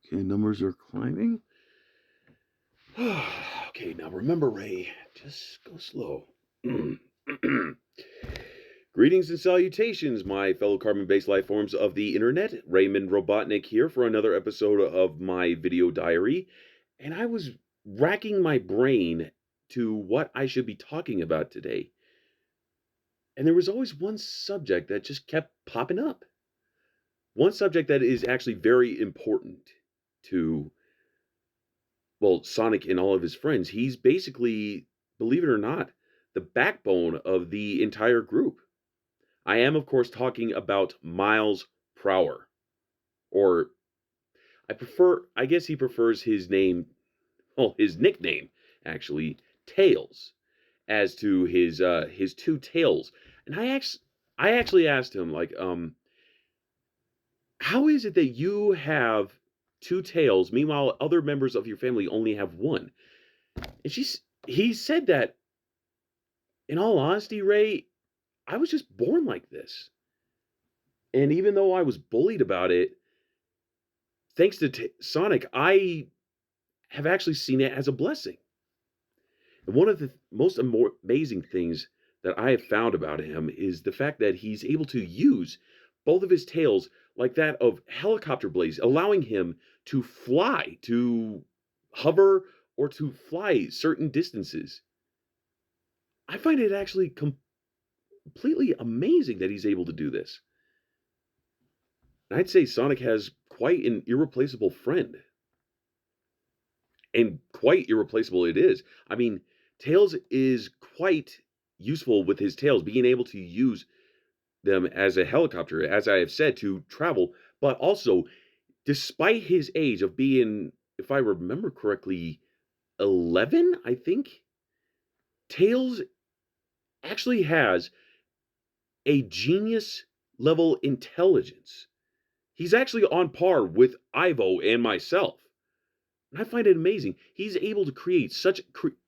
Okay, numbers are climbing. Okay, now remember, Ray, just go slow. Greetings and salutations, my fellow carbon-based life forms of the internet. Raymond Robotnik here for another episode of my video diary. And I was racking my brain to what I should be talking about today. And there was always one subject that just kept popping up. One subject that is actually very important to, well, Sonic and all of his friends. He's basically, believe it or not, the backbone of the entire group. I am, of course, talking about Miles Prower. Or I guess he prefers his name, well, his nickname, actually, Tails, as to his two tails. And I actually asked him, like, how is it that you have two tails, meanwhile other members of your family only have one? And he said that, in all honesty, Ray, I was just born like this. And even though I was bullied about it, thanks to Sonic, I have actually seen it as a blessing. And one of the most amazing things that I have found about him is the fact that he's able to use both of his tails like that of helicopter blades, allowing him to fly, to hover, or to fly certain distances. I find it actually completely amazing that he's able to do this. And I'd say Sonic has quite an irreplaceable friend. And quite irreplaceable it is. I mean, Tails is quite useful with his tails, being able to use them as a helicopter, as I have said, to travel, but also, despite his age of being, if I remember correctly, 11, I think, Tails actually has a genius level intelligence. He's actually on par with Ivo and myself. And I find it amazing. He's able to create such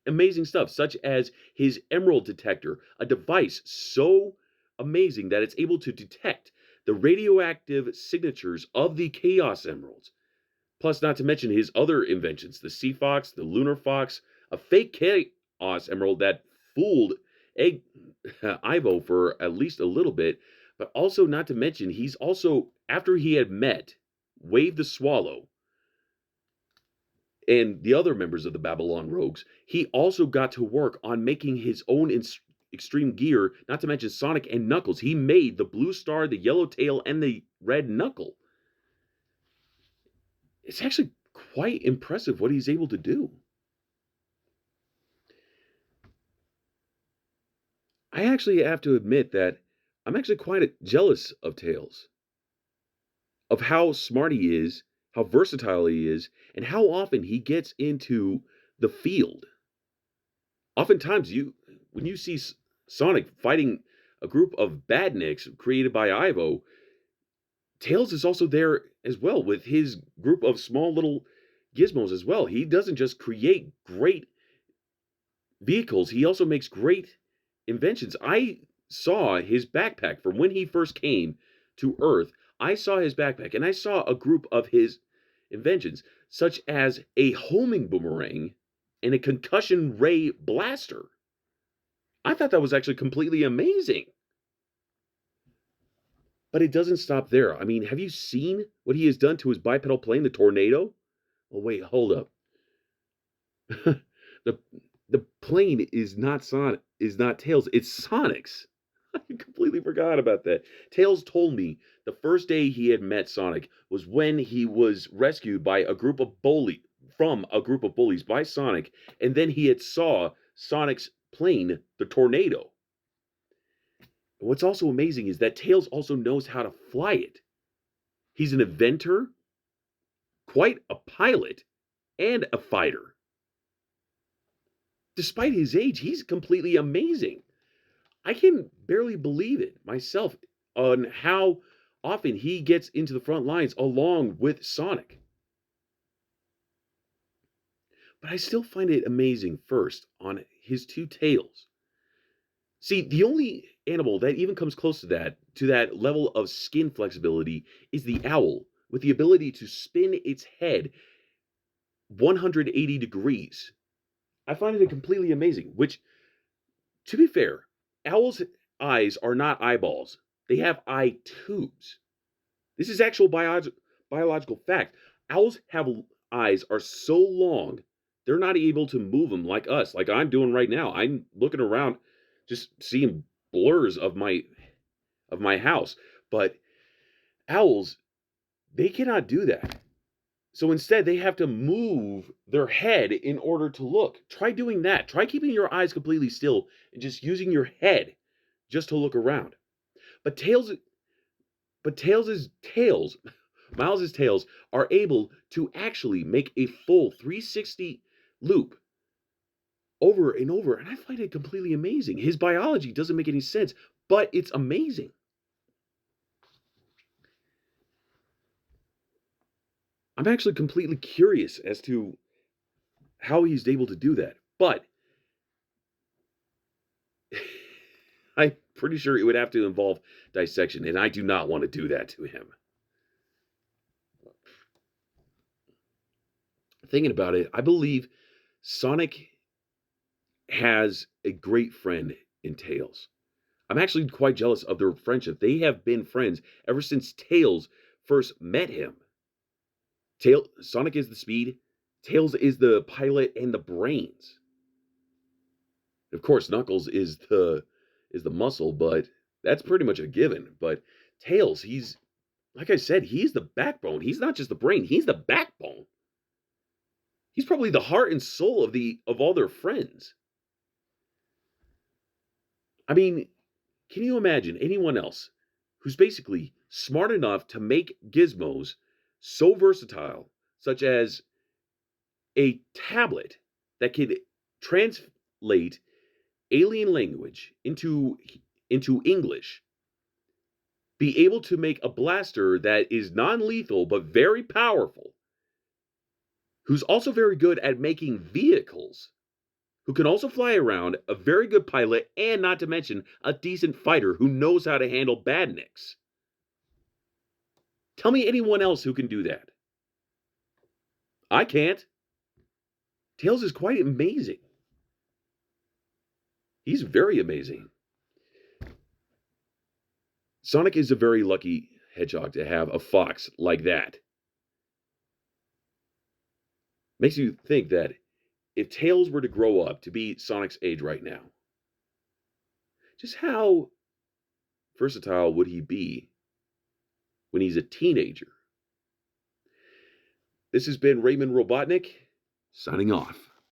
amazing stuff, such as his emerald detector, a device so amazing that it's able to detect the radioactive signatures of the Chaos Emeralds. Plus, not to mention his other inventions, the Sea Fox, the Lunar Fox, a fake Chaos Emerald that fooled Egg Ivo for at least a little bit, but also not to mention he's also, after he had met Wave the Swallow and the other members of the Babylon Rogues, he also got to work on making his own extreme gear, not to mention Sonic and Knuckles. He made the Blue Star, the Yellow Tail, and the Red Knuckle. It's actually quite impressive what he's able to do. I actually have to admit that I'm actually quite jealous of Tails, of how smart he is, how versatile he is, and how often he gets into the field. Oftentimes, when you see Sonic fighting a group of badniks created by Ivo, Tails is also there as well with his group of small little gizmos as well. He doesn't just create great vehicles, he also makes great inventions. I saw his backpack from when he first came to Earth. I saw his backpack and I saw a group of his inventions, such as a homing boomerang and a concussion ray blaster. I thought that was actually completely amazing. But it doesn't stop there. I mean, have you seen what he has done to his bipedal plane, the Tornado? Oh, wait, hold up. the the plane is not Tails, it's Sonic's. I completely forgot about that. Tails told me the first day he had met Sonic was when he was rescued by a group of bullies by Sonic, and then he had saw Sonic's plane, the Tornado. And what's also amazing is that Tails also knows how to fly it. He's an inventor, quite a pilot, and a fighter. Despite his age, he's completely amazing. I can barely believe it myself on how often he gets into the front lines along with Sonic. But I still find it amazing first on his two tails. See, the only animal that even comes close to that level of skin flexibility is the owl, with the ability to spin its head 180 degrees. I find it completely amazing, which, to be fair, owls' eyes are not eyeballs. They have eye tubes. This is actual biological fact. Owls have eyes are so long, they're not able to move them like us, like I'm doing right now. I'm looking around, just seeing blurs of my house. But owls, they cannot do that. So instead, they have to move their head in order to look. Try doing that. Try keeping your eyes completely still and just using your head just to look around. But Tails' tails, Miles's tails are able to actually make a full 360 loop over and over, and I find it completely amazing. His biology doesn't make any sense, but it's amazing. I'm actually completely curious as to how he's able to do that. But I'm pretty sure it would have to involve dissection, and I do not want to do that to him. Thinking about it, I believe Sonic has a great friend in Tails. I'm actually quite jealous of their friendship. They have been friends ever since Tails first met him. Sonic is the speed, Tails is the pilot and the brains. Of course, Knuckles is the muscle, but that's pretty much a given. But Tails, he's like I said, he's the backbone. He's not just the brain, he's the backbone. He's probably the heart and soul of all their friends. I mean, can you imagine anyone else who's basically smart enough to make gizmos so versatile, such as a tablet that could translate alien language into English, be able to make a blaster that is non-lethal but very powerful, who's also very good at making vehicles, who can also fly around, a very good pilot, and not to mention a decent fighter who knows how to handle badniks. Tell me anyone else who can do that. I can't. Tails is quite amazing. He's very amazing. Sonic is a very lucky hedgehog to have a fox like that. Makes you think that if Tails were to grow up to be Sonic's age right now, just how versatile would he be when he's a teenager? This has been Raymond Robotnik, signing off.